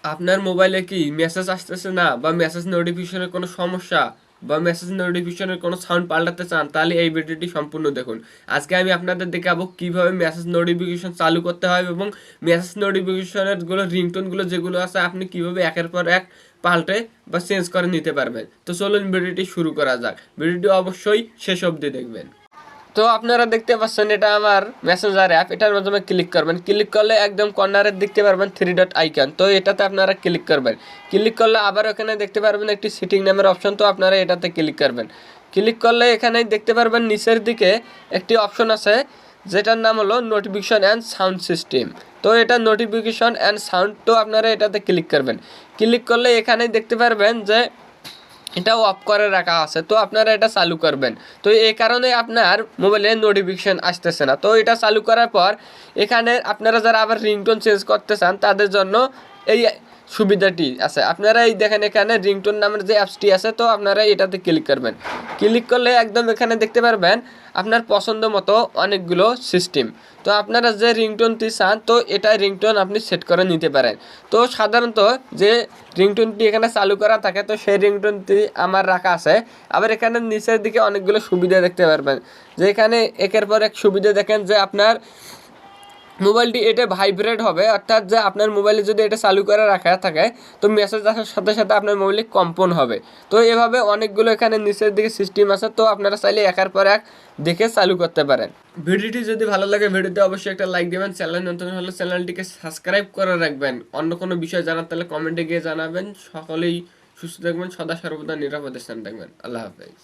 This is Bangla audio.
আপনার মোবাইলে কি মেসেজ আসতেছে না বা মেসেজ নোটিফিকেশনের কোনো সমস্যা বা মেসেজ নোটিফিকেশনের কোনো সাউন্ড পাল্টাতে চান, তাহলে এই ভিডিওটি সম্পূর্ণ দেখুন। আজকে আমি আপনাদের দেখাবো কিভাবে মেসেজ নোটিফিকেশন চালু করতে হয় এবং মেসেজ নোটিফিকেশনের গুলো রিংটোনগুলো যেগুলো আছে আপনি কিভাবে একের পর এক পাল্টে বা চেঞ্জ করে নিতে পারবেন। তো চলুন ভিডিওটি শুরু করা যাক। ভিডিওটি অবশ্যই শেষ অবধি দেখবেন। তো আপনারা দেখতে পাচ্ছেন এটা আমার মেসেঞ্জার অ্যাপ। এটার মাধ্যমে ক্লিক করবেন, ক্লিক করলে একদম কর্নারে দেখতে পারবেন 3 ডট আইকন। তো এটাতে আপনারা ক্লিক করবেন, ক্লিক করলে আবার ওখানে দেখতে পারবেন একটি সেটিং নামের অপশন। তো আপনারা এটাতে ক্লিক করবেন, ক্লিক করলে এখানে দেখতে পারবেন নিচের দিকে একটি অপশন আছে যেটার নাম হলো নোটিফিকেশন অ্যান্ড সাউন্ড সিস্টেম। তো এটা নোটিফিকেশন অ্যান্ড সাউন্ড, তো আপনারা এটাতে ক্লিক করবেন। ক্লিক করলে এখানে দেখতে পারবেন যে এটাও অফ করে রাখা আছে, তো আপনারা এটা চালু করবেন। তো এই কারণে আপনার মোবাইলে নোটিফিকেশন আসতেছে না। তো এটা চালু করার পর এখানে আপনারা যারা আবার রিংটোন চেঞ্জ করতে চান তাদের জন্য এই সুবিধাটি আছে। আপনারা এই দেখেন এখানে রিংটোন নামের যে অ্যাপসটি আছে, তো আপনারা এটাতে ক্লিক করবেন। ক্লিক করলে একদম এখানে দেখতে পারবেন আপনার পছন্দ মতো অনেকগুলো সিস্টেম। তো আপনারা যে রিংটোনটি চান তো এটা রিংটোন আপনি সেট করে নিতে পারেন। তো সাধারণত যে রিংটোনটি এখানে চালু করা থাকে তো সেই রিংটোনটি আমার রাখা আছে। আবার এখানে নিচের দিকে অনেকগুলো সুবিধা দেখতে পারবেন, যে এখানে একের পর এক সুবিধা দেখেন যে আপনার মোবাইলটি এটা ভাইব্রেট হবে, অর্থাৎ যে আপনার মোবাইলে যদি এটা চালু করে রাখা থাকে তো মেসেজ আসার সাথে সাথে আপনার মোবাইলে কম্পন হবে। তো এভাবে অনেকগুলো এখানে নিচের দিকে সিস্টেম আছে, তো আপনারা চাইলে একের পর এক দেখে চালু করতে পারেন। ভিডিওটি যদি ভালো লাগে ভিডিওতে অবশ্যই একটা লাইক দেবেন, চ্যানেল নতুন হলে চ্যানেলটিকে সাবস্ক্রাইব করে রাখবেন। অন্য কোনো বিষয় জানার তাহলে কমেন্টে গিয়ে জানাবেন। সকলেই সুস্থ থাকবেন, সদা সর্বদা নিরাপদে স্থান থাকবেন। আল্লাহ হাফেজ।